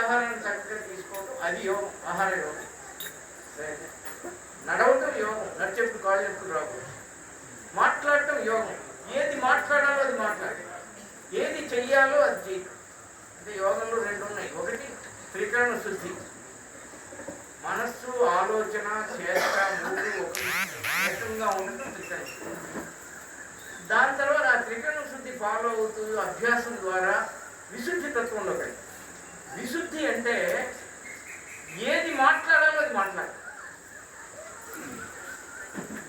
ఆహారాన్ని చక్కగా తీసుకోవడం అది యోగం, ఆహార యోగం. నడవటం యోగం, నడిచేప్పుడు కాళ్ళు ఎప్పుడు రాకూడదు. మాట్లాడటం యోగం, ఏది మాట్లాడాలో అది మాట్లాడాలి, ఏది చెయ్యాలో అది చేయటం. అంటే యోగంలో రెండు ఉన్నాయి. ఒకటి త్రికరణ శుద్ధి, మనస్సు ఆలోచన చేత మూడు ఏకంగా ఉండటం త్రికరణ శుద్ధి. దాని తర్వాత ఆ త్రికరణ శుద్ధి ఫాలో అవుతూ అభ్యాసం ద్వారా విశుద్ధి తత్వంలోకి వెళ్ళి. విశుద్ధి అంటే ఏది మాట్లాడాలో అది మాట్లాడాలి.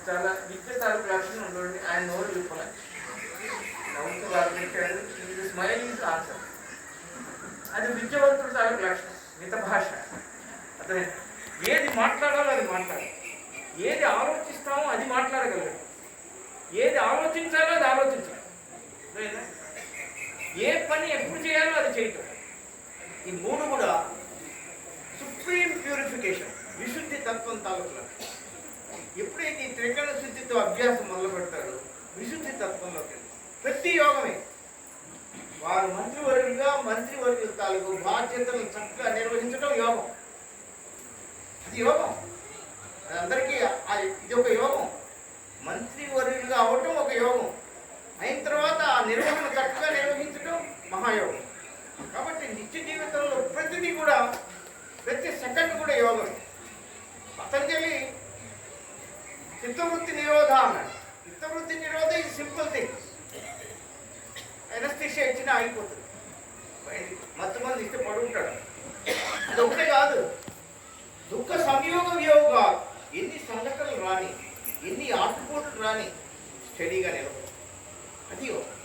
చాలా విద్య తాలూకు లక్షణం ఉంటుంది. ఆయన నోరు విప్పలే, నవ్వుతూ పెట్టాడు, ఇది స్మైల్ ఈజ్ ఆన్సర్. అది విద్యావంతుడు తాలూకు లక్షణం, మిత భాష. అతను ఏది మాట్లాడాలో అది మాట్లాడాలి, ఏది ఆలోచిస్తామో అది మాట్లాడగలరు, ఏది ఆలోచించాలో అది ఆలోచించాలి, ఏ పని ఎప్పుడు చేయాలో అది చేయటం. ఈ మూడు కూడా సుప్రీం ప్యూరిఫికేషన్, విశుద్ధి తత్వం తాలూకు. ఎప్పుడైతే ఈ త్రికరణ శుద్ధితో అభ్యాసం మొదలు పెడతారో విశుద్ధి తత్వంలోకి ప్రతి యోగమే. వారు మంత్రివర్యుల తాలూకు బాధ్యతలను చక్కగా నిర్వహించడం యోగం. అది యోగం, అది అందరికీ ఇది ఒక యోగం. మంత్రివర్యులుగా అవటం ఒక యోగం, అయిన తర్వాత ఆ నిర్వహణ చక్కగా నిర్వహించడం మహాయోగం. కాబట్టి నిత్య జీవితంలో ప్రతిదీ కూడా, ప్రతి సెకండ్ కూడా యోగం. పతంజలి చిత్తవృత్తి నిరోధ అన్నాడు. చిత్తవృత్తి నిరోధ ఇది సింపుల్ థింగ్. ఎనస్థిషియా ఇచ్చినా అయిపోతుంది. మత్తు మంది ఇస్తే పడుకుంటాడు. అది ఒకటే కాదు, దుఃఖ సంయోగ వియోగ, ఎన్ని సంఘటనలు రాని, ఎన్ని ఆటుపోట్లు రాని స్టడీగా నిలబడి అది యోగం.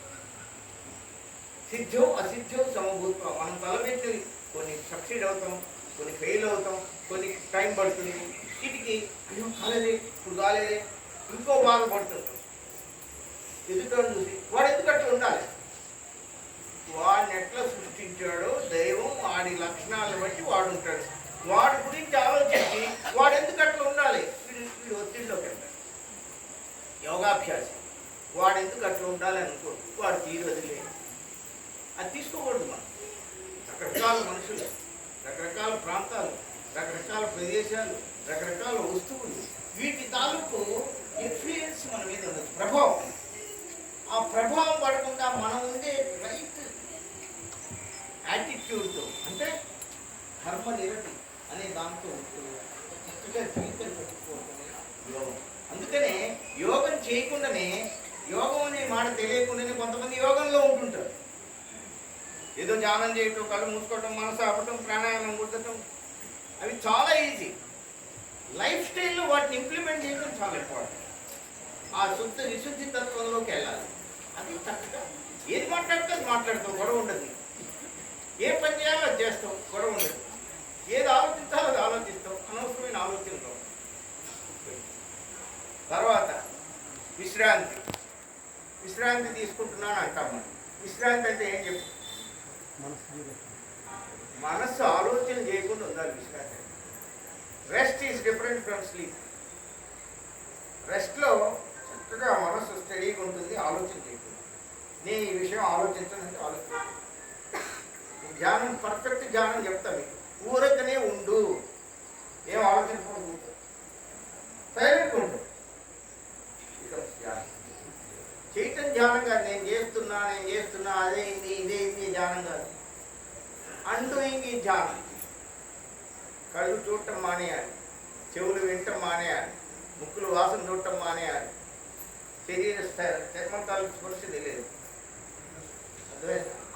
సిద్ధం అసిద్ధం సమభూత్వం. మనం తలపెట్టి కొన్ని సక్సీడ్ అవుతాం, కొన్ని ఫెయిల్ అవుతాం, కొన్ని టైం పడుతుంది. వీటికి అయ్యో కాలేదే, ఇప్పుడు కాలేదే, ఇంకో బాధపడుతుంటాం. ఎదుటోని చూసి వాడు ఎందుకు అట్లా ఉండాలి, వాడిని ఎట్లా సృష్టించాడో దైవం, వాడి లక్షణాలను బట్టి వాడు ఉంటాడు. వాడి గురించి ఆలోచించి వాడు ఎందుకు అట్లా ఉండాలి, వీడు ఒత్తిడిలోకి వెళ్తాడు. యోగాభ్యాసి వాడు ఎందుకు అట్లా ఉండాలి అనుకో, వాడు తీరు వదిలే. అది తీసుకోకూడదు. మనం రకరకాల మనుషులు, రకరకాల ప్రాంతాలు, రకరకాల ప్రదేశాలు, రకరకాల వస్తువులు, వీటి తాలూకు ఇన్ఫ్లుయెన్స్ మన మీద ఉండదు, ప్రభావం. ఆ ప్రభావం పడకుండా మనం ఉండే రైట్ యాటిట్యూడ్తో, అంటే ధర్మ నిరతి అనే దాంతో చక్కగా జీవితం పెట్టుకోవటమే యోగం. అందుకనే యోగం చేయకుండానే, యోగం అనే మాట తెలియకుండానే కొంతమంది యోగంలో ఉంటుంటారు. ఏదో ధ్యానం చేయటం, కళ్ళు మూసుకోవటం, మనసు ఆపటం, ప్రాణాయామం కుట్టడం, అవి చాలా ఈజీ. లైఫ్ స్టైల్లో వాటిని ఇంప్లిమెంట్ చేయడం చాలా ఇంపార్టెంట్. ఆ విశుద్ధి తత్వంలోకి వెళ్ళాలి. అది చక్కగా ఏది మాట్లాడితే అది మాట్లాడతాం, గొడవ ఉండదు. ఏ పని చేయాలో అది చేస్తాం, గొడవ ఉండదు. ఏది ఆలోచించాలో అది ఆలోచిస్తాం, అనవసరమైన ఆలోచనతో. తర్వాత విశ్రాంతి. విశ్రాంతి తీసుకుంటున్నాను అంటాం మనం. విశ్రాంతి అంటే ఏం చెప్పు, మనస్సు ఆలోచన చేయకుండా ఉండాలి విశ్రాంతి. Rest is different from sleep. రెస్ట్లో చక్కగా మనస్సు స్టడీగా ఉంటుంది, ఆలోచన చేయకుండా. నేను ఈ విషయం ఆలోచించానంటే ఆలోచన. ధ్యానం, పర్ఫెక్ట్ ధ్యానం చెప్తా మీకు. ఊరకనే ఉండు, ఏం ఆలోచించకుండా ఉంటుంది, సైలెంట్గా ఉండు. ఇక్కడ ధ్యానం చేయటం ధ్యానం కాదు. నేను చేస్తున్నా అదే ఇదే ధ్యానం కాదు. అండూయింగ్ ఈ ధ్యానం. కళ్ళు చూడటం మానేయాలి, చెవులు వినటం మానేయాలి, ముక్కులు వాసన చూడటం మానేయాలి, శరీర చర్మంతాలకు స్పర్శ తెలియదు.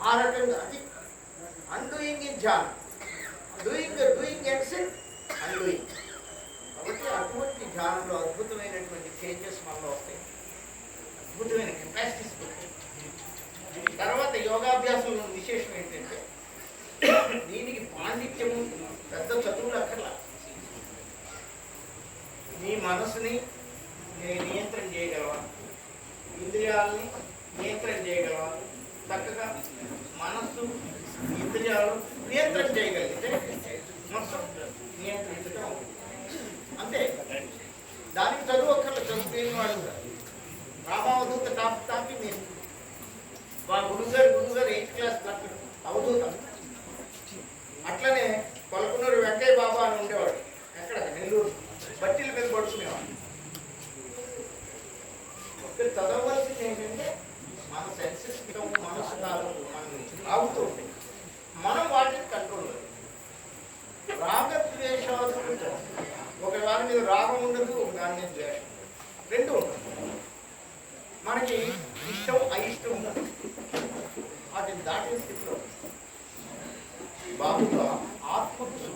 ఆ రకంగా అది అన్డూయింగ్ ఇన్ ధ్యానం. Doing action undoing. కాబట్టి అటువంటి ధ్యానంలో అద్భుతమైనటువంటి చేంజెస్ మనలో వస్తాయి, అద్భుతమైన కెపాసిటీస్ వస్తాయి. తర్వాత యోగాభ్యాసంలో విశేషం ఏంటంటే, దీనికి పాండిత్యము, పెద్ద చదువులు అక్కర్లా. నీ మనసుని నియంత్రణ చేయగలవా, ఇంద్రియాలని నియంత్రణ చేయగలవా, చక్కగా మనస్సు ఇంద్రియాలు నియంత్రణ చేయగలిగితే మొత్తం నియంత్రించడం అంతే. దానికి చదువు అక్కర్ల. చదువు లేని వాడు రామావధూత టాపి నేను మా గురుగారు 8th క్లాస్ అవధూత. అట్లనే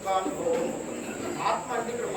సుఖానుభవం ఉంటుంది. ఆత్మ అంటే ఇక్కడ